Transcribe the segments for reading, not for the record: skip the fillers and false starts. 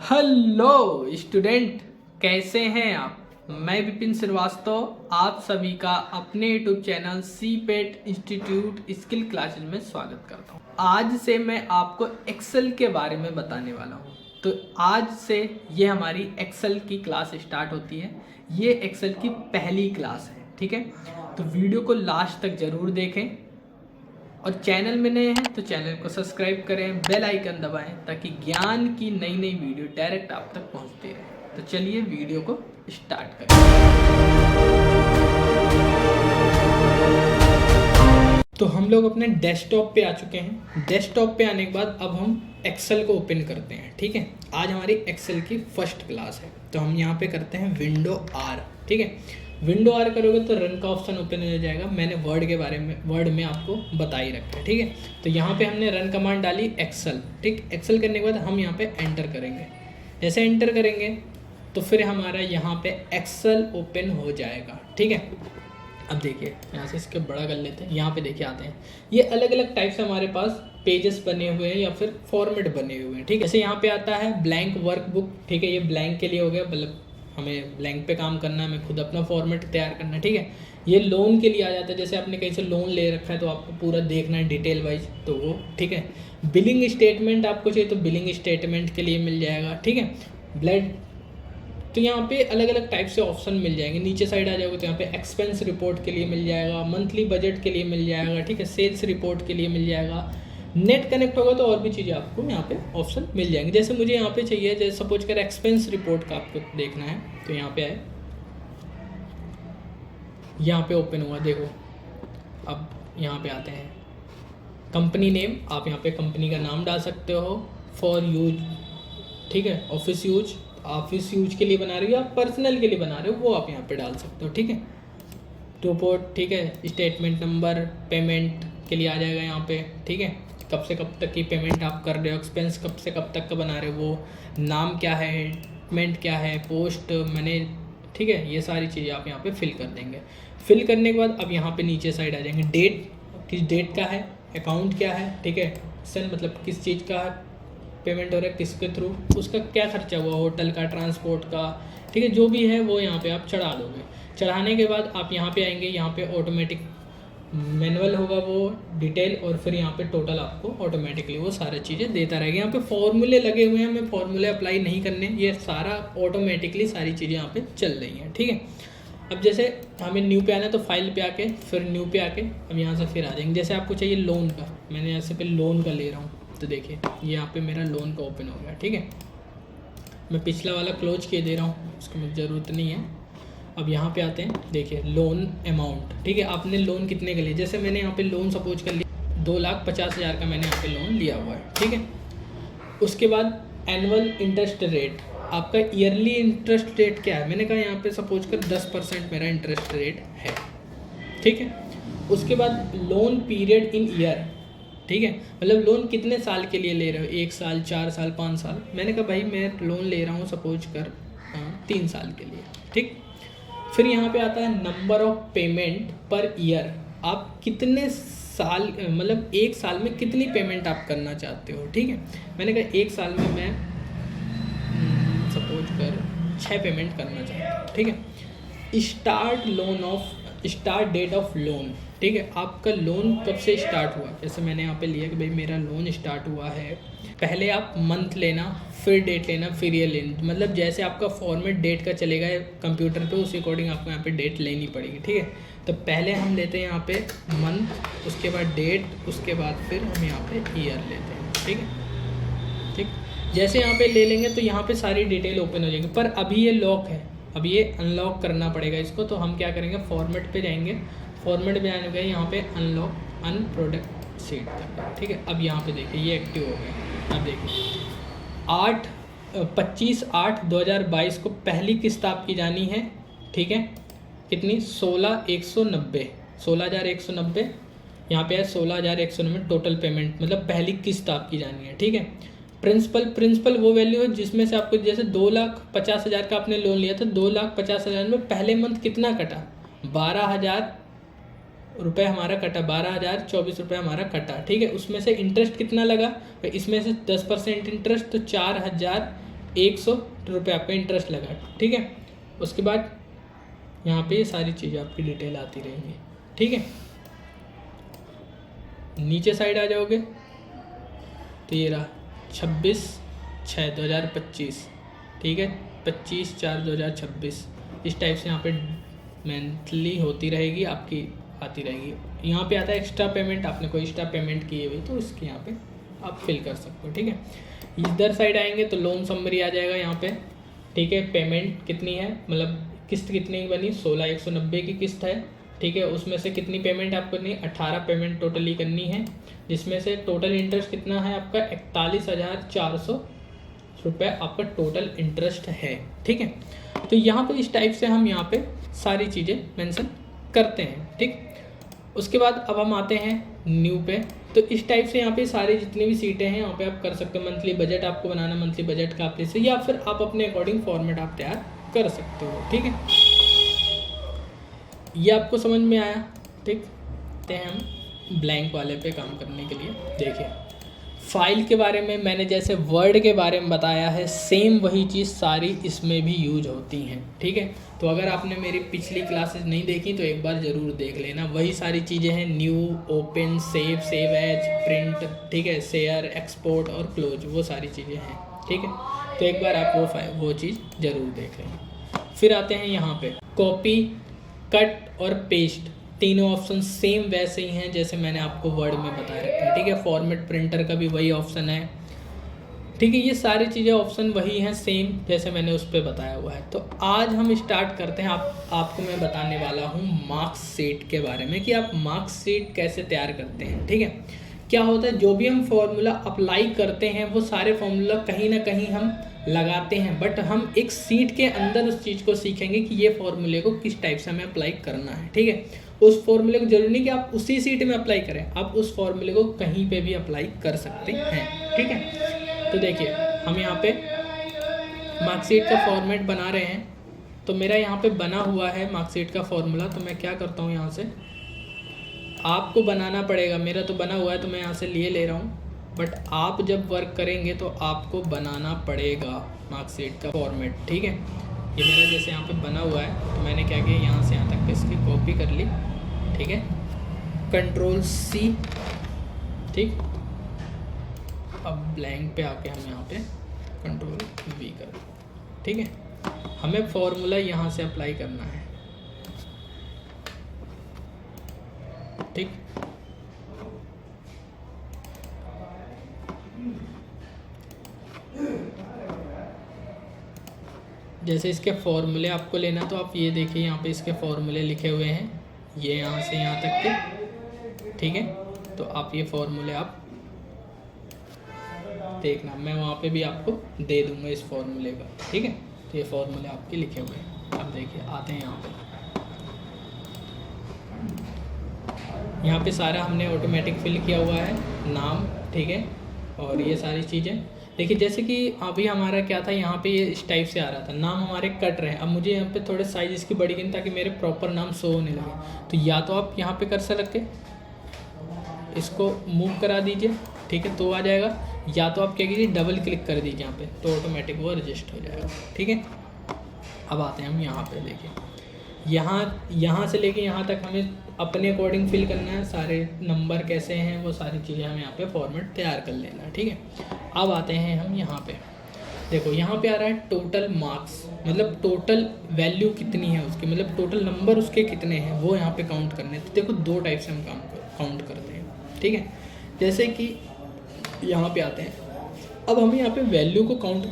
Hello student, कैसे हैं आप। मैं विपिन श्रीवास्तव आप सभी का अपने YouTube channel CIPET institute skill classes में स्वागत करता हूं। आज से मैं आपको एक्सेल के बारे में बताने वाला हूं। तो आज से ये हमारी एक्सेल की क्लास स्टार्ट होती है। ये एक्सेल की पहली क्लास है, ठीक है। तो वीडियो को लास्ट तक ज़रूर देखें और चैनल में नए हैं तो चैनल को सब्सक्राइब करें, बेल आइकन दबाएं ताकि ज्ञान की नई नई वीडियो डायरेक्ट आप तक पहुंचती रहे। तो चलिए वीडियो को स्टार्ट करें। तो हम लोग अपने डेस्कटॉप पे आ चुके हैं। डेस्कटॉप पे आने के बाद अब हम एक्सेल को ओपन करते हैं, ठीक है। आज हमारी एक्सेल की फर्स्ट क्लास है। तो हम यहाँ पे करते हैं विंडो आर, ठीक है। विंडो आर करोगे तो रन का ऑप्शन ओपन हो जाएगा। मैंने वर्ड के बारे में वर्ड में आपको बता ही रखा है, ठीक है। तो यहाँ पे हमने रन कमांड डाली एक्सेल, ठीक। एक्सेल करने के बाद हम यहाँ पे एंटर करेंगे। जैसे एंटर करेंगे तो फिर हमारा यहाँ पे एक्सेल ओपन हो जाएगा, ठीक है। अब देखिए यहाँ से इसके बड़ा कर लेते हैं। यहाँ पे देखिए आते हैं, ये अलग अलग टाइप से हमारे पास पेजेस बने हुए हैं या फिर फॉर्मेट बने हुए हैं, ठीक है। जैसे यहाँ पे आता है ब्लैंक वर्कबुक, ठीक है। ये ब्लैंक के लिए हो गया, मतलब हमें ब्लैंक पे काम करना है, हमें खुद अपना फॉर्मेट तैयार करना है, ठीक है। ये लोन के लिए आ जाता है, जैसे आपने कहीं से लोन ले रखा है तो आपको पूरा देखना है डिटेल वाइज, तो वो ठीक है। बिलिंग स्टेटमेंट आपको चाहिए तो बिलिंग स्टेटमेंट के लिए मिल जाएगा, ठीक है। ब्लड, तो यहाँ पे अलग अलग टाइप से ऑप्शन मिल जाएंगे। नीचे साइड आ जाओगे तो यहाँ पे एक्सपेंस रिपोर्ट के लिए मिल जाएगा, मंथली बजट के लिए मिल जाएगा, ठीक है। सेल्स रिपोर्ट के लिए मिल जाएगा। नेट कनेक्ट होगा तो और भी चीज़ें आपको यहाँ पे ऑप्शन मिल जाएंगे। जैसे मुझे यहाँ पे चाहिए, जैसे सपोज कर एक्सपेंस रिपोर्ट का आपको देखना है तो यहाँ पे आए, यहाँ पे ओपन हुआ, देखो। अब यहाँ पे आते हैं कंपनी नेम, आप यहाँ पे कंपनी का नाम डाल सकते हो। फॉर यूज, ठीक है। ऑफिस यूज, ऑफिस यूज के लिए बना रहे हो या पर्सनल के लिए बना रहे हो वो आप यहाँ पे डाल सकते हो, ठीक है। रिपोर्ट, ठीक है। स्टेटमेंट नंबर, पेमेंट के लिए आ जाएगा यहाँ पे, ठीक है। कब से कब तक की पेमेंट आप कर रहे हो, एक्सपेंस कब से कब तक का बना रहे हो, वो नाम क्या है, पेमेंट क्या है, पोस्ट मैंने, ठीक है। ये सारी चीज़ें आप यहाँ पे फिल कर देंगे। फिल करने के बाद अब यहाँ पे नीचे साइड आ जाएंगे, डेट, किस डेट का है, अकाउंट क्या है, ठीक है। सेंड मतलब किस चीज़ का पेमेंट हो रहा है, किसके थ्रू, उसका क्या खर्चा हुआ, होटल का, ट्रांसपोर्ट का, ठीक है। जो भी है वो यहाँ पे आप चढ़ा दोगे। चढ़ाने के बाद आप यहाँ पे आएंगे, यहाँ पे ऑटोमेटिक मैनुअल होगा वो डिटेल, और फिर यहाँ पे टोटल आपको ऑटोमेटिकली वो सारी चीज़ें देता रहेगा। यहाँ पे फॉर्मूले लगे हुए हैं, हमें फॉर्मूले अप्लाई नहीं करने, ये सारा ऑटोमेटिकली सारी चीज़ें यहाँ पे चल रही हैं, ठीक है। अब जैसे हमें न्यू पे आना है तो फाइल पे आके फिर न्यू पे आके अब यहाँ से फिर आ जाएंगे। जैसे आपको चाहिए लोन का, मैंने यहाँ से पे लोन का ले रहा हूँ तो देखिए यहाँ पे मेरा लोन का ओपन हो गया, ठीक है। मैं पिछला वाला क्लोज किए दे रहा हूँ, उसकी मुझे ज़रूरत नहीं है। अब यहाँ पे आते हैं, देखिए लोन अमाउंट, ठीक है। आपने लोन कितने का लिया, जैसे मैंने यहाँ पे लोन सपोज कर लिया 2,50,000 का मैंने यहाँ पे लोन लिया हुआ है, ठीक है। उसके बाद एनुअल इंटरेस्ट रेट, आपका ईयरली इंटरेस्ट रेट क्या है, मैंने कहा यहाँ पे सपोज कर 10% मेरा इंटरेस्ट रेट है, ठीक है। उसके बाद लोन पीरियड इन ईयर, ठीक है। मतलब लोन कितने साल के लिए ले रहे हो, 1 साल, 4 साल, 5 साल। मैंने कहा भाई मैं लोन ले रहा हूँ सपोज कर 3 साल के लिए, ठीक। फिर यहाँ पे आता है number of payment per year, आप कितने साल, मतलब 1 साल में कितनी पेमेंट आप करना चाहते हो, ठीक है। मैंने कहा 1 साल में मैं सपोज कर 6 पेमेंट करना चाहता हूँ, ठीक है। स्टार्ट डेट ऑफ लोन, ठीक है। आपका लोन कब से स्टार्ट हुआ, जैसे मैंने यहाँ पे लिया कि भाई मेरा लोन स्टार्ट हुआ है, पहले आप मंथ लेना, फिर डेट लेना, फिर ईयर लेना, मतलब जैसे आपका फॉर्मेट डेट का चलेगा कंप्यूटर पे उसी अकॉर्डिंग आपको यहाँ पे डेट लेनी पड़ेगी, ठीक है। तो पहले हम लेते हैं यहाँ पे मंथ, उसके बाद डेट, उसके बाद फिर हम यहाँ पे ईयर लेते हैं, ठीक है, ठीक। जैसे यहाँ पे ले लेंगे तो यहाँ पे सारी डिटेल ओपन हो जाएगी, पर अभी ये लॉक है, अब ये अनलॉक करना पड़ेगा इसको। तो हम क्या करेंगे, फॉर्मेट पे जाएंगे, फॉर्मेट पे आने के यहाँ पे अनलॉक अनप्रोडक्ट सीट तक, ठीक है। अब यहाँ पे देखिए ये एक्टिव हो गया। अब देखिए 25/8/2022 को पहली किस्त आपकी जानी है, ठीक है। कितनी, 16,190, 16,190 यहाँ पे है, 16,190 टोटल पेमेंट, मतलब पहली किस्त आपकी जानी है, ठीक है। प्रिंसिपल वो वैल्यू है जिसमें से आपको, जैसे 2,50,000 का आपने लोन लिया था, 2,50,000 में पहले मंथ कितना कटा, 12,000 रुपये हमारा कटा, 12,024 रुपये हमारा कटा, ठीक है। उसमें से इंटरेस्ट कितना लगा, तो इसमें से 10% इंटरेस्ट, तो 100 रुपये आपका इंटरेस्ट लगा, ठीक है। उसके बाद यहाँ पे ये सारी चीज़ें आपकी डिटेल आती रहेंगी, ठीक है। नीचे साइड आ जाओगे तो ये रहा 26/6/2025, ठीक है, 25/4/2026। इस टाइप से यहाँ पे मंथली होती रहेगी आपकी, आती रहेगी। यहाँ पे आता है एक्स्ट्रा पेमेंट, आपने कोई एक्स्ट्रा पेमेंट की हुई तो उसके यहाँ पे आप फिल कर सकते हो, ठीक है। इधर साइड आएंगे तो लोन समरी आ जाएगा यहाँ पे, ठीक है। पेमेंट कितनी है, मतलब किस्त कितनी की बनी, 16,190 की किस्त है, ठीक है। उसमें से कितनी पेमेंट आपको करनी है, 18 पेमेंट टोटली करनी है, जिसमें से टोटल इंटरेस्ट कितना है आपका 41,400 रुपये आपका टोटल इंटरेस्ट है, ठीक है। तो यहाँ पे इस टाइप से हम यहाँ पे सारी चीज़ें मेंशन करते हैं, ठीक। उसके बाद अब हम आते हैं न्यू पे। तो इस टाइप से यहाँ पे सारी जितनी भी सीटें हैं यहाँ पे आप कर सकते हो। मंथली बजट आपको बनाना, मंथली बजट का आप से, या फिर आप अपने अकॉर्डिंग फॉर्मेट आप तैयार कर सकते हो, ठीक है। ये आपको समझ में आया, ठीक। तो हम ब्लैंक वाले पे काम करने के लिए देखिए, फाइल के बारे में मैंने जैसे वर्ड के बारे में बताया है, सेम वही चीज़ सारी इसमें भी यूज होती हैं, ठीक है। तो अगर आपने मेरी पिछली क्लासेस नहीं देखी तो एक बार ज़रूर देख लेना। वही सारी चीज़ें हैं, new, open, save, save as, print, ठीक है, शेयर, एक्सपोर्ट और क्लोज, वो सारी चीज़ें हैं, ठीक है। तो एक बार आप वो चीज़ ज़रूर देख लेना। फिर आते हैं यहाँ पे कॉपी, कट और पेस्ट, तीनों ऑप्शन सेम वैसे ही हैं जैसे मैंने आपको वर्ड में बता रखे हैं, ठीक है। फॉर्मेट प्रिंटर का भी वही ऑप्शन है, ठीक है। ये सारी चीज़ें ऑप्शन वही हैं सेम जैसे मैंने उस पर बताया हुआ है। तो आज हम स्टार्ट करते हैं। आपको मैं बताने वाला हूँ मार्कशीट के बारे में कि आप मार्कशीट कैसे तैयार करते हैं, ठीक है। क्या होता है, जो भी हम फॉर्मूला अप्लाई करते हैं वो सारे फॉर्मूला कहीं ना कहीं हम लगाते हैं, बट हम एक सीट के अंदर उस चीज़ को सीखेंगे कि ये फॉर्मूले को किस टाइप से हमें अप्लाई करना है, ठीक है। उस फॉर्मूले को जरूरी नहीं कि आप उसी सीट में अप्लाई करें, आप उस फॉर्मूले को कहीं पे भी अप्लाई कर सकते हैं, ठीक है। तो देखिए हम यहाँ पे मार्कशीट का फॉर्मेट बना रहे हैं। तो मेरा यहाँ पे बना हुआ है मार्कशीट का फॉर्मूला। तो मैं क्या करता हूँ, यहाँ से आपको बनाना पड़ेगा। मेरा तो बना हुआ है तो मैं यहाँ से लिए ले रहा हूँ, बट आप जब वर्क करेंगे तो आपको बनाना पड़ेगा मार्कशीट का फॉर्मेट, ठीक है। ये मेरा जैसे यहाँ पे बना हुआ है तो मैंने क्या किया, यहाँ से यहाँ तक इसकी कॉपी कर ली, ठीक है, Ctrl+C, ठीक। अब ब्लैंक पे आके हम यहाँ पे Ctrl+V कर, ठीक है। हमें फॉर्मूला यहाँ से अप्लाई करना है, ठीक। जैसे इसके फॉर्मूले आपको लेना तो आप ये देखिए यहाँ पे इसके फॉर्मूले लिखे हुए हैं, ये यहाँ से यहाँ तक के, ठीक है। तो आप ये फॉर्मूले आप देखना, मैं वहाँ पे भी आपको दे दूँगा इस फॉर्मूले का, ठीक है। तो ये फॉर्मूले आपके लिखे हुए हैं। अब देखिए आते हैं यहाँ पे सारा हमने ऑटोमेटिक फिल किया हुआ है, नाम, ठीक है, और ये सारी चीज़ें। देखिए जैसे कि अभी हमारा क्या था, यहाँ पे ये इस टाइप से आ रहा था, नाम हमारे कट रहे हैं। अब मुझे यहाँ पे थोड़े साइज इसकी बड़ी करनी ताकि मेरे प्रॉपर नाम शो होने लगे। तो या तो आप यहाँ पे कर्सर रख के इसको मूव करा दीजिए, ठीक है, तो आ जाएगा। या तो आप क्या कीजिए, डबल क्लिक कर दीजिए यहाँ पे, तो ऑटोमेटिक वो रजिस्टर हो जाएगा, ठीक है। अब आते हैं हम यहाँ पे, देखिए यहाँ से लेके यहाँ तक हमें अपने अकॉर्डिंग फिल करना है। सारे नंबर कैसे हैं वो सारी चीज़ें हमें यहाँ पे फॉर्मेट तैयार कर लेना है, ठीक है। अब आते हैं हम यहाँ पे, देखो यहाँ पे आ रहा है टोटल मार्क्स, मतलब टोटल वैल्यू कितनी है उसकी, मतलब टोटल नंबर उसके कितने हैं वो यहाँ पे काउंट करने। तो देखो दो टाइप से हम काउंट करते हैं, ठीक है। जैसे कि यहाँ पे आते हैं, अब हमें यहाँ पे वैल्यू को काउंट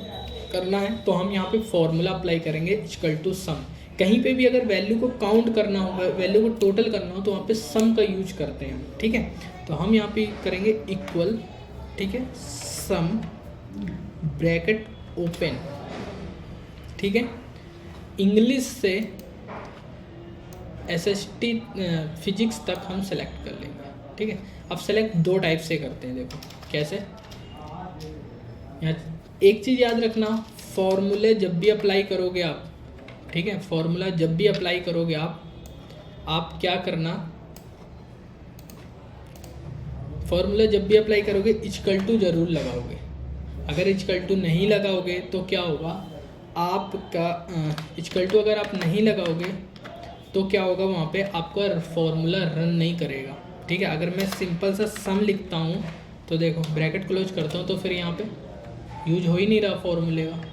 करना है तो हम यहाँ पे फॉर्मूला अप्लाई करेंगे इक्वल टू सम। कहीं पे भी अगर वैल्यू को काउंट करना हो, वैल्यू को टोटल करना हो तो वहाँ पे सम का यूज करते हैं, ठीक है। तो हम यहाँ पे करेंगे इक्वल, ठीक है, सम ब्रैकेट ओपन, ठीक है। इंग्लिश से SST फिजिक्स तक हम सेलेक्ट कर लेंगे, ठीक है। अब सेलेक्ट दो टाइप से करते हैं, देखो कैसे। यहाँ एक चीज़ याद रखना, फॉर्मूले जब भी अप्लाई करोगे आप, ठीक है, फॉर्मूला जब भी अप्लाई करोगे आप क्या करना, फॉर्मूला जब भी अप्लाई करोगे इक्वल टू जरूर लगाओगे, अगर इक्वल टू नहीं लगाओगे तो क्या होगा, आपका इक्वल टू अगर आप नहीं लगाओगे तो क्या होगा, वहाँ पे आपका फॉर्मूला रन नहीं करेगा। ठीक है, अगर मैं सिंपल सा सम लिखता हूँ तो देखो ब्रैकेट क्लोज करता हूँ तो फिर यहाँ पे यूज हो ही नहीं रहा फॉर्मूले का।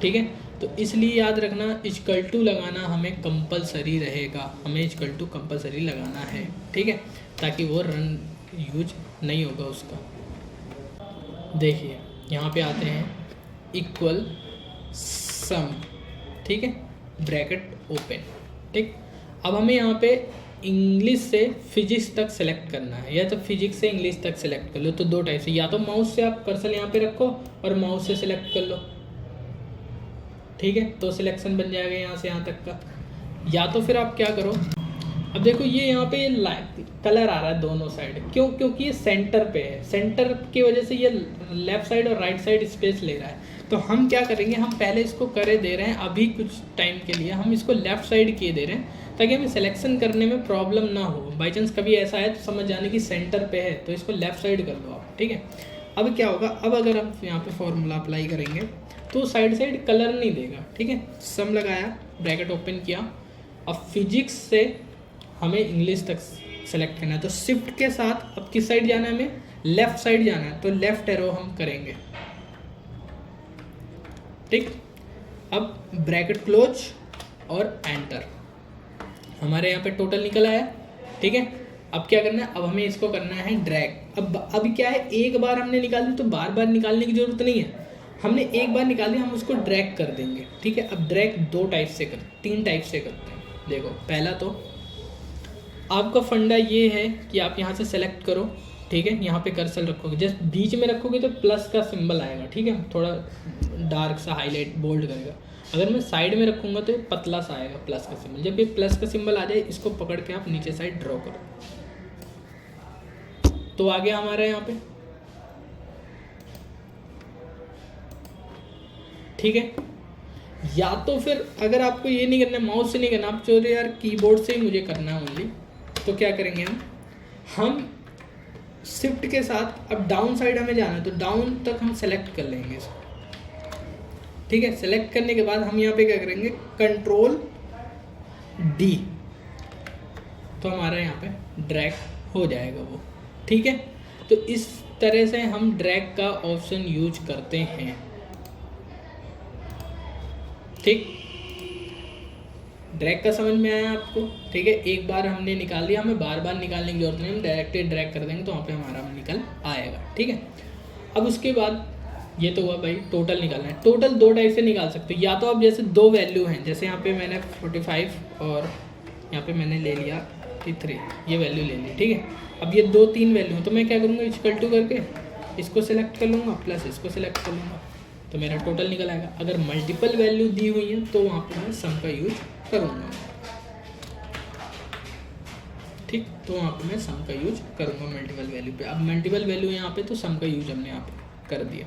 ठीक है, तो इसलिए याद रखना इक्वल टू लगाना हमें कंपलसरी रहेगा, हमें इक्वल टू कंपलसरी लगाना है। ठीक है, ताकि वो रन यूज नहीं होगा उसका। देखिए यहाँ पे आते हैं इक्वल सम, ठीक है, ब्रैकेट ओपन। ठीक, अब हमें यहाँ पे इंग्लिश से फिजिक्स तक सेलेक्ट करना है, या तो फिजिक्स से इंग्लिश तक सेलेक्ट कर लो। तो दो टाइप से, या तो माउस से आप कर्सर यहाँ पे रखो और माउस से सिलेक्ट कर लो। ठीक है, तो सिलेक्शन बन जाएगा यहाँ से यहाँ तक का। या तो फिर आप क्या करो, अब देखो ये यहाँ पे कलर आ रहा है दोनों साइड, क्यों? क्योंकि ये सेंटर पे है, सेंटर की वजह से ये लेफ्ट साइड और राइट साइड स्पेस ले रहा है। तो हम क्या करेंगे, हम पहले इसको करे दे रहे हैं, अभी कुछ टाइम के लिए हम इसको लेफ्ट साइड किए दे रहे हैं, ताकि हमें सिलेक्शन करने में प्रॉब्लम ना हो। बाई चांस कभी ऐसा है तो समझ जाने की सेंटर पे है, तो इसको लेफ्ट साइड कर लो आप। ठीक है, अब क्या होगा, अब अगर हम यहाँ पे फॉर्मूला अप्लाई करेंगे तो साइड साइड कलर नहीं देगा। ठीक है, सम लगाया, ब्रैकेट ओपन किया, अब फिजिक्स से हमें इंग्लिश तक सेलेक्ट करना है। तो शिफ्ट के साथ अब किस साइड जाना है, हमें लेफ्ट साइड जाना है, तो लेफ्ट एरो हम करेंगे। ठीक, अब ब्रैकेट क्लोज और एंटर, हमारे यहाँ पे टोटल निकल आया। ठीक है, अब क्या करना है, अब हमें इसको करना है ड्रैग। अब क्या है, एक बार हमने निकाल दी तो बार बार निकालने की जरूरत नहीं है, हमने एक बार निकाल दिया, हम उसको ड्रैग कर देंगे। ठीक है, अब ड्रैग तीन टाइप से करते हैं। देखो, पहला तो आपका फंडा ये है कि आप यहाँ से सेलेक्ट करो। ठीक है, यहाँ पे कर्सर रखोगे, जस्ट बीच में रखोगे तो प्लस का सिंबल आएगा। ठीक है, थोड़ा डार्क सा हाईलाइट बोल्ड करेगा। अगर मैं साइड में रखूँगा तो ये पतला सा आएगा प्लस का सिंबल। जब ये प्लस का सिंबल आ जाए, इसको पकड़ के आप नीचे साइड ड्रॉ करो, तो आ गया हमारा यहाँ पे। ठीक है, या तो फिर अगर आपको ये नहीं करना, माउस से नहीं करना, आप चोरे यार कीबोर्ड से ही मुझे करना है ओनली, तो क्या करेंगे हम शिफ्ट के साथ, अब डाउन साइड हमें जाना है तो डाउन तक हम सेलेक्ट कर लेंगे इसको। ठीक है, सेलेक्ट करने के बाद हम यहाँ पे क्या करेंगे, कंट्रोल डी, तो हमारा यहाँ पे ड्रैग हो जाएगा वो। ठीक है, तो इस तरह से हम ड्रैग का ऑप्शन यूज करते हैं। ठीक, ड्रैग का समझ में आया आपको? ठीक है, एक बार हमने निकाल दिया, हमें बार बार निकालने की जरूरत नहीं, हम डायरेक्ट ड्रैग कर देंगे तो वहाँ पे हमारा निकल आएगा। ठीक है, अब उसके बाद ये तो हुआ भाई टोटल निकालना है। टोटल दो टाइप से निकाल सकते हो, या तो आप जैसे दो वैल्यू हैं, जैसे यहाँ पे मैंने 45 और यहाँ पे मैंने ले लिया 3, ये वैल्यू ले ली। ठीक है, अब ये 2-3 वैल्यू हैं, तो मैं क्या करूँगा, इक्वल टू करके इसको सेलेक्ट कर लूँगा प्लस इसको सेलेक्ट कर लूँगा, तो मेरा टोटल निकल आएगा। अगर मल्टीपल वैल्यू दी हुई है तो वहाँ पे मैं सम का यूज करूँगा। ठीक, तो वहाँ पे मैं सम का यूज करूँगा मल्टीपल वैल्यू पे। अब मल्टीपल वैल्यू यहाँ पे, तो सम का यूज हमने यहाँ पे कर दिया।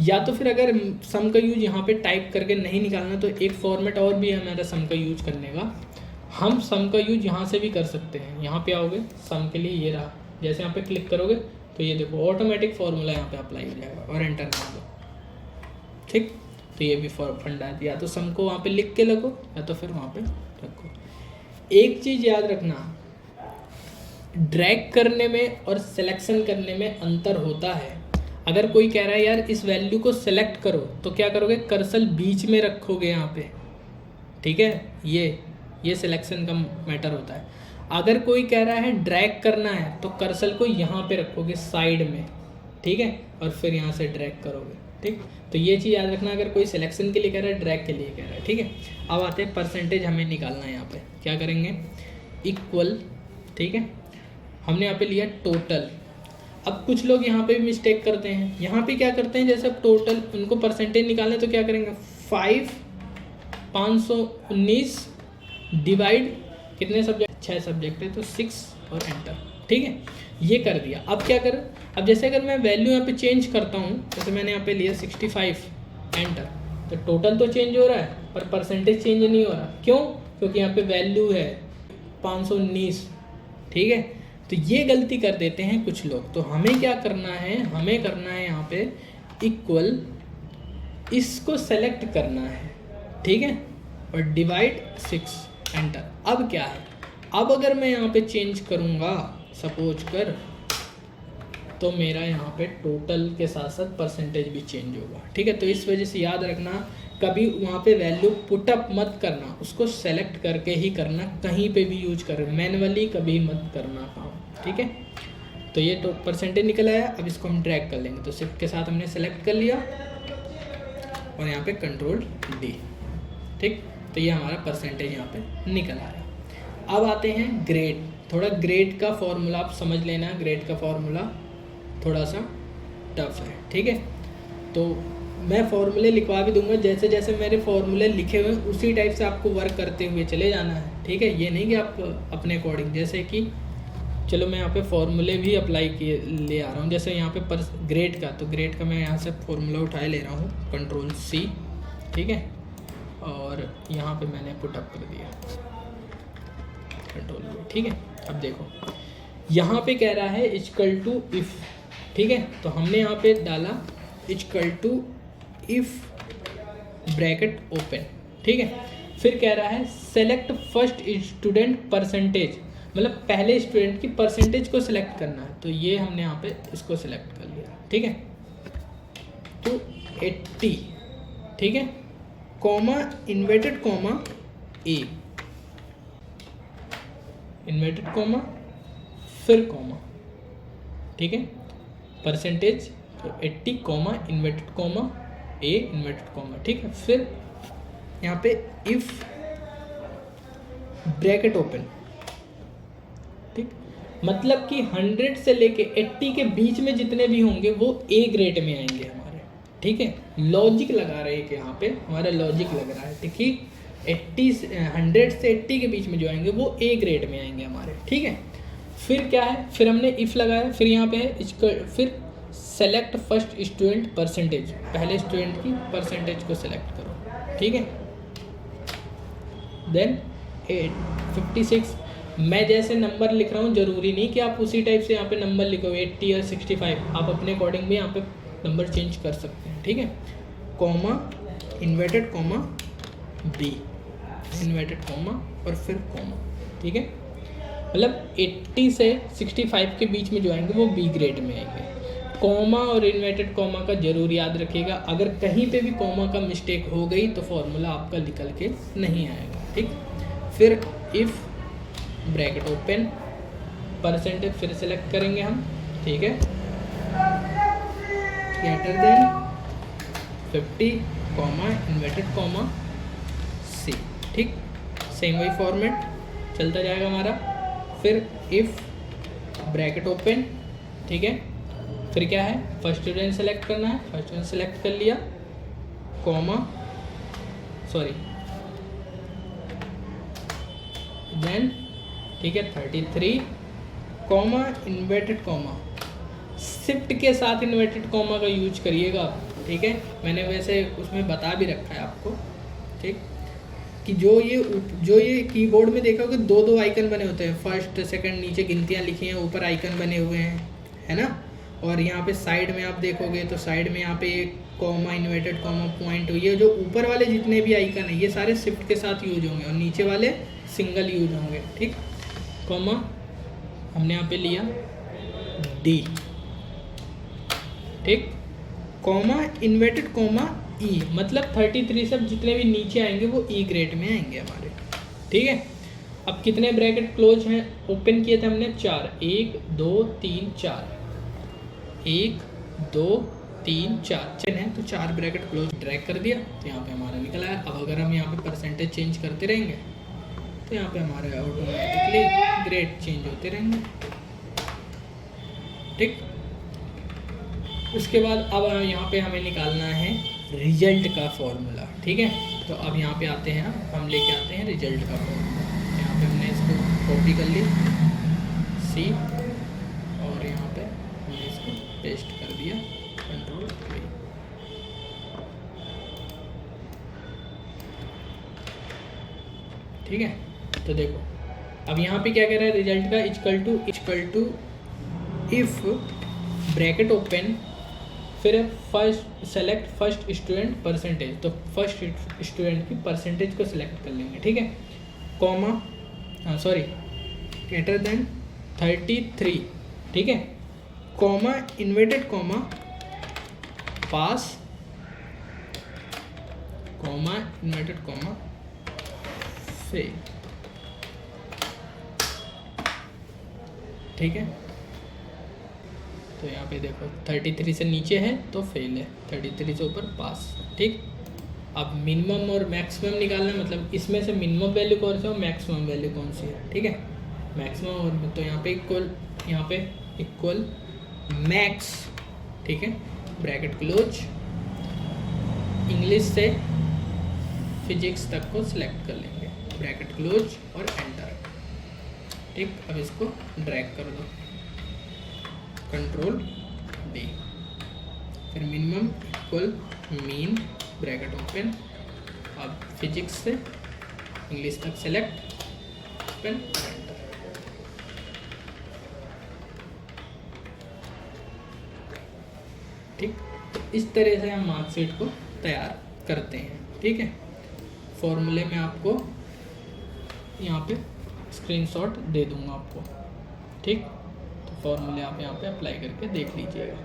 या तो फिर अगर सम का यूज यहाँ पे टाइप करके नहीं निकालना, तो एक फॉर्मेट और भी है हमारा सम का यूज करने का, हम सम का यूज यहाँ से भी कर सकते हैं। यहाँ पे आओगे, सम के लिए ये रहा, जैसे यहाँ पे क्लिक करोगे तो ये देखो ऑटोमेटिक फॉर्मूला यहाँ पे अप्लाई हो जाएगा और एंटर कर दो। ठीक, तो ये भी फंडा है, या तो सम को वहाँ पे लिख के रखो या तो फिर वहाँ पे रखो। एक चीज़ याद रखना, ड्रैग करने में और सिलेक्शन करने में अंतर होता है। अगर कोई कह रहा है यार इस वैल्यू को सेलेक्ट करो, तो क्या करोगे, कर्सर बीच में रखोगे यहाँ पे। ठीक है, ये सिलेक्शन का मैटर होता है। अगर कोई कह रहा है ड्रैग करना है, तो कर्सर को यहाँ पे रखोगे साइड में। ठीक है, और फिर यहाँ से ड्रैग करोगे। ठीक, तो ये चीज़ याद रखना, अगर कोई सिलेक्शन के लिए कह रहा है, ड्रैग के लिए कह रहा है। ठीक है, अब आते हैं परसेंटेज हमें निकालना है। यहाँ पे क्या करेंगे, इक्वल, ठीक है, हमने यहाँ पे लिया टोटल। अब कुछ लोग यहाँ पे भी मिस्टेक करते हैं, यहाँ पे क्या करते हैं, जैसे अब टोटल उनको परसेंटेज निकालना है तो क्या करेंगे, 519 डिवाइड कितने सब्जेक्ट, 6 सब्जेक्ट है तो 6 और एंटर। ठीक है, ये कर दिया। अब क्या करें, अब जैसे अगर मैं वैल्यू यहाँ पे चेंज करता हूँ, जैसे मैंने यहाँ पे लिया 65 एंटर, तो टोटल तो चेंज हो रहा है पर परसेंटेज चेंज नहीं हो रहा। क्यों? क्योंकि यहाँ पे वैल्यू है 519। ठीक है, तो ये गलती कर देते हैं कुछ लोग। तो हमें क्या करना है, हमें करना है यहाँ पे इक्वल, इसको सेलेक्ट करना है, ठीक है, और डिवाइड 6, एंटर। अब क्या है, अब अगर मैं यहाँ पे चेंज करूँगा सपोज कर, तो मेरा यहाँ पे टोटल के साथ साथ परसेंटेज भी चेंज होगा, ठीक है। तो इस वजह से याद रखना, कभी वहाँ पे वैल्यू पुटअप मत करना, उसको सेलेक्ट करके ही करना, कहीं पे भी यूज कर, मैनुअली कभी मत करना काम, ठीक है। तो ये तो परसेंटेज निकल आया। अब इसको हम ड्रैग कर लेंगे, तो शिफ्ट के साथ हमने सेलेक्ट कर लिया और यहाँ पे कंट्रोल डी, ठीक। तो ये हमारा परसेंटेज यहाँ पे निकल आया। अब आते हैं ग्रेड। थोड़ा ग्रेड का फॉर्मूला आप समझ लेना, ग्रेड का फॉर्मूला थोड़ा सा टफ है, ठीक है। तो मैं फॉर्मूले लिखवा भी दूंगा, जैसे जैसे मेरे फॉर्मूले लिखे हुए हैं उसी टाइप से आपको वर्क करते हुए चले जाना है, ठीक है। ये नहीं कि आप अपने अकॉर्डिंग, जैसे कि चलो मैं यहाँ पे फॉर्मूले भी अप्लाई किए ले आ रहा हूँ। जैसे यहाँ पे पर ग्रेड का, तो ग्रेड का मैं यहाँ से फॉर्मूला उठाए ले रहा हूँ, कंट्रोल सी, ठीक है, और यहाँ पे मैंने पुट अप कर दिया कंट्रोल वी, ठीक है। अब देखो यहाँ पे कह रहा है इक्वल टू इफ़, ठीक है, तो हमने यहाँ पे डाला equal to if bracket open, ठीक है। फिर कह रहा है सेलेक्ट फर्स्ट स्टूडेंट परसेंटेज, मतलब पहले स्टूडेंट की परसेंटेज को सिलेक्ट करना है, तो ये हमने यहाँ पे इसको सिलेक्ट कर लिया, ठीक है, तो 80, ठीक है, कॉमा इन्वर्टेड कॉमा ए, इन्वर्टेड कॉमा फिर कॉमा, ठीक है, परसेंटेज तो 80 कॉमा इन्वर्टेड कॉमा ए इन्वर्टेड कॉमा, ठीक है। फिर यहाँ पे इफ ब्रैकेट ओपन, ठीक, मतलब कि 100 से लेके 80 के बीच में जितने भी होंगे वो ए ग्रेड में आएंगे हमारे, ठीक है। लॉजिक लगा रहे हैं कि यहाँ पे हमारा लॉजिक लग रहा है, ठीक है। 100 से 80 के बीच में जो आएंगे वो ए ग्रेड में आएंगे हमारे, ठीक है। फिर क्या है, फिर हमने इफ़ लगाया, फिर यहाँ पे है इसको, फिर सेलेक्ट फर्स्ट स्टूडेंट परसेंटेज, पहले स्टूडेंट की परसेंटेज को सेलेक्ट करो, ठीक है। देन 56, मैं जैसे नंबर लिख रहा हूँ जरूरी नहीं कि आप उसी टाइप से यहाँ पे नंबर लिखो 80 या 65, आप अपने अकॉर्डिंग भी यहाँ पे नंबर चेंज कर सकते हैं, ठीक है। Comma inverted comma B, inverted comma और फिर कॉमा, ठीक है, मतलब 80 से 65 के बीच में जो आएंगे वो बी ग्रेड में आएंगे। कॉमा और इन्वर्टेड कॉमा का जरूर याद रखिएगा, अगर कहीं पे भी कॉमा का मिस्टेक हो गई तो फॉर्मूला आपका निकल के नहीं आएगा, ठीक। फिर इफ़ ब्रैकेट ओपन परसेंटेज फिर सेलेक्ट करेंगे हम, ठीक है, greater than 50 comma inverted comma C, ठीक, सेम वही फॉर्मेट चलता जाएगा हमारा। फिर इफ़ ब्रैकेट ओपन, ठीक है, फिर क्या है, फर्स्ट स्टूडेंट सेलेक्ट करना है, फर्स्ट स्टूडेंट सेलेक्ट कर लिया, कॉमा सॉरी देन, ठीक है, 33 कॉमा इन्वर्टेड कॉमा, शिफ्ट के साथ इन्वर्टेड कॉमा का यूज करिएगा, ठीक है। मैंने वैसे उसमें बता भी रखा है आपको, ठीक, कि जो ये कीबोर्ड में देखा होगा दो दो आइकन बने होते हैं, फर्स्ट सेकंड, नीचे गिनतियाँ लिखी हैं, ऊपर आइकन बने हुए हैं, है ना। और यहाँ पे साइड में आप देखोगे तो साइड में यहाँ पे एक कॉमा इन्वर्टेड कॉमा पॉइंट, ये जो ऊपर वाले जितने भी आइकन हैं ये सारे शिफ्ट के साथ यूज होंगे और नीचे वाले सिंगल यूज होंगे, ठीक। कॉमा हमने यहाँ पे लिया डी, ठीक, कॉमा इन्वर्टेड कॉमा ई, मतलब 33 सब जितने भी नीचे आएंगे वो ई ग्रेड में आएंगे हमारे, ठीक है। अब कितने ब्रैकेट क्लोज हैं, ओपन किए थे हमने 4, 1 2 3 4, 1 2 3 4 है, तो 4 ब्रैकेट क्लोज ड्रैग कर दिया, तो यहाँ पे हमारा निकल आया। अब अगर हम यहाँ पे परसेंटेज चेंज करते रहेंगे तो यहाँ पे हमारे ऑटोमेटिकली ग्रेड चेंज होते रहेंगे, ठीक। उसके बाद अब यहाँ पे हमें निकालना है रिजल्ट का फॉर्मूला, ठीक है। तो अब यहाँ पे आते हैं, हम लेके आते हैं रिजल्ट का फॉर्मूला। यहाँ पे हमने इसको कॉपी कर लिया सी, और यहाँ पे हमने इसको पेस्ट कर दिया कंट्रोल वी, ठीक है। तो देखो अब यहाँ पे क्या कह रहा है, रिजल्ट का equal to if bracket open फिर first select first student percentage, तो फर्स्ट स्टूडेंट की परसेंटेज को सिलेक्ट कर लेंगे, ठीक है। कॉमा सॉरी ग्रेटर देन 33, ठीक है, कॉमा इन्वर्टेड कॉमा पास, कॉमा इन्वर्टेड कॉमा फेल, ठीक है। तो यहाँ पे देखो 33 से नीचे है तो फेल है, 33 से ऊपर पास, ठीक। अब मिनिमम और मैक्सिमम निकालना है, मतलब इसमें से मिनिमम वैल्यू कौन सी है और मैक्सिमम वैल्यू कौन सी है, ठीक है। मैक्सिमम और तो यहाँ पे इक्वल मैक्स, ठीक है, ब्रैकेट क्लोज, इंग्लिश से फिजिक्स तक को सिलेक्ट कर लेंगे, ब्रैकेट क्लोज और एंटर, ठीक। अब इसको ड्रैग कर दो, कंट्रोल डी, फिर minimum equal mean, bracket open, अब फिजिक्स से इंग्लिश तक सेलेक्ट, ओपन, एंटर, ठीक। तो इस तरह से हम मार्कशीट को तैयार करते हैं, ठीक है। फॉर्मूले में आपको यहाँ पे स्क्रीनशॉट दे दूंगा आपको, ठीक। तो फॉर्मूले आप यहाँ पे अप्लाई करके देख लीजिएगा,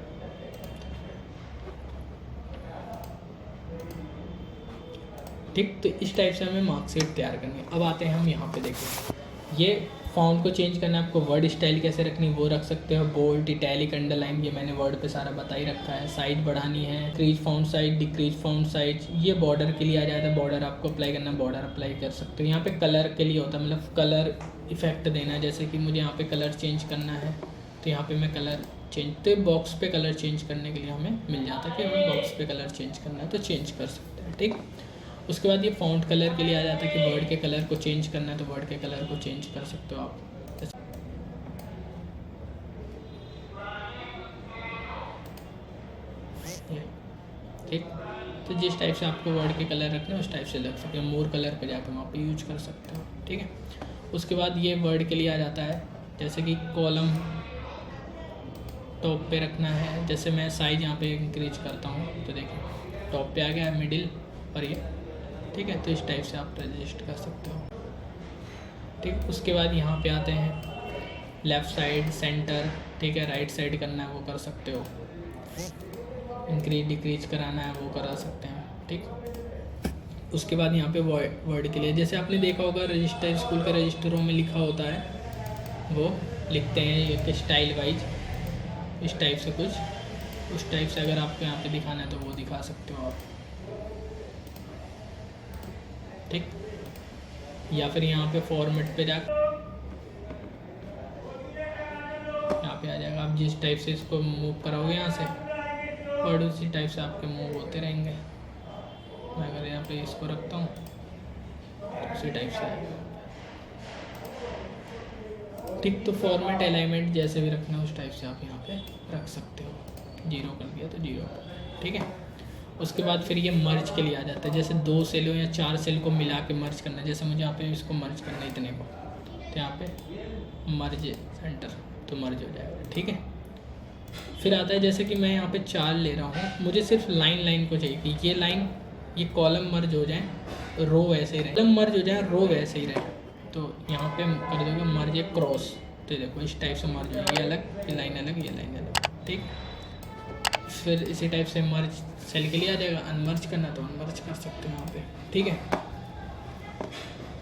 ठीक। तो इस टाइप से हमें मार्कशीट तैयार करनी है। अब आते हैं हम यहाँ पे, देखिए ये फॉन्ट को चेंज करना है आपको, वर्ड स्टाइल कैसे रखनी वो रख सकते हो, बोल्ड, इटैलिक, अंडरलाइन, ये मैंने वर्ड पे सारा बता ही रखा है। साइज बढ़ानी है, increase font size, decrease font size, ये बॉर्डर के लिए आ जाता है, बॉर्डर आपको अप्लाई करना है, बॉर्डर अप्लाई कर सकते हो। यहाँ पे कलर के लिए होता है, मतलब कलर इफेक्ट देना है, जैसे कि मुझे यहाँ पे कलर चेंज करना है तो यहाँ पे मैं कलर चेंज, तो बॉक्स पे कलर चेंज करने के लिए हमें मिल जाता है कि हमें बॉक्स पे कलर चेंज करना है तो चेंज कर सकते हैं, ठीक। उसके बाद ये फॉन्ट कलर के लिए आ जाता है कि वर्ड के कलर को चेंज करना है तो वर्ड के कलर को चेंज कर सकते हो आप, ठीक। तो जिस टाइप से आपको वर्ड के कलर रखने हैं उस टाइप से रख सकते हो, मोर कलर पे जाकर वहाँ पे यूज कर सकते हो, ठीक है। उसके बाद ये वर्ड के लिए आ जाता है, जैसे कि कॉलम टॉप पे रखना है, जैसे मैं साइज यहाँ पे इंक्रीज करता हूँ तो देखिए टॉप पे आ गया, मिडिल पर ये, ठीक है। तो इस टाइप से आप रजिस्ट कर सकते हो, ठीक। उसके बाद यहाँ पे आते हैं लेफ़्ट साइड, सेंटर, ठीक है, राइट साइड करना है वो कर सकते हो, इंक्रीज डिक्रीज कराना है वो करा सकते हैं, ठीक। उसके बाद यहाँ पे वर्ड के लिए जैसे आपने देखा होगा रजिस्टर, स्कूल के रजिस्टरों में लिखा होता है वो लिखते हैं एक स्टाइल वाइज, इस टाइप से कुछ, उस टाइप से अगर आपको यहाँ पे दिखाना है तो वो दिखा सकते हो आप, ठीक। या फिर यहाँ पे फॉर्मेट पे जाकर यहाँ पे आ जाएगा, आप जिस टाइप से इसको मूव कराओगे यहाँ से और उसी टाइप से आपके मूव होते रहेंगे। मैं अगर यहाँ पे इसको रखता हूँ तो उसी टाइप से आएगा, ठीक। तो फॉर्मेट अलाइनमेंट जैसे भी रखना है उस टाइप से आप यहाँ पे रख सकते हो, 0 कर दिया तो 0, ठीक है। उसके बाद फिर ये मर्ज के लिए आ जाता है, जैसे 2 सेलों या 4 सेल को मिला के मर्ज करना है, जैसे मुझे यहाँ पे इसको मर्ज करना है इतने को, तो यहाँ पे मर्ज सेंटर तो मर्ज हो जाएगा, ठीक है। फिर आता है जैसे कि मैं यहाँ पे 4 ले रहा हूँ, मुझे सिर्फ लाइन को चाहिए कि ये लाइन, ये कॉलम मर्ज हो जाए, रो वैसे ही रहे, कॉलम मर्ज हो जाए, रो वैसे ही रहे, तो यहाँ पे कर दोगे मर्ज क्रॉस, तो देखो इस टाइप से मर्ज हो, ये अलग, ये लाइन अलग, ये लाइन अलग, ठीक। फिर इसी टाइप से मर्ज सेल के लिए आ जाएगा, अनमर्ज करना तो अनमर्ज कर सकते हो यहाँ पे, ठीक है।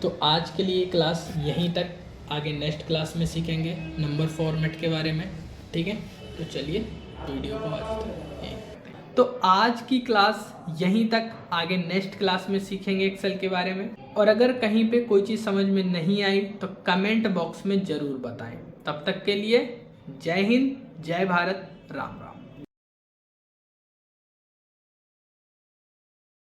तो आज के लिए क्लास यहीं तक, आगे नेक्स्ट क्लास में सीखेंगे नंबर फॉर्मेट के बारे में, ठीक है। तो चलिए वीडियो को आज तक, तो आज की क्लास यहीं तक, आगे नेक्स्ट क्लास में सीखेंगे एक्सेल के बारे में। और अगर कहीं पे कोई चीज़ समझ में नहीं आई तो कमेंट बॉक्स में ज़रूर बताएं। तब तक के लिए जय हिंद, जय भारत, राम राम।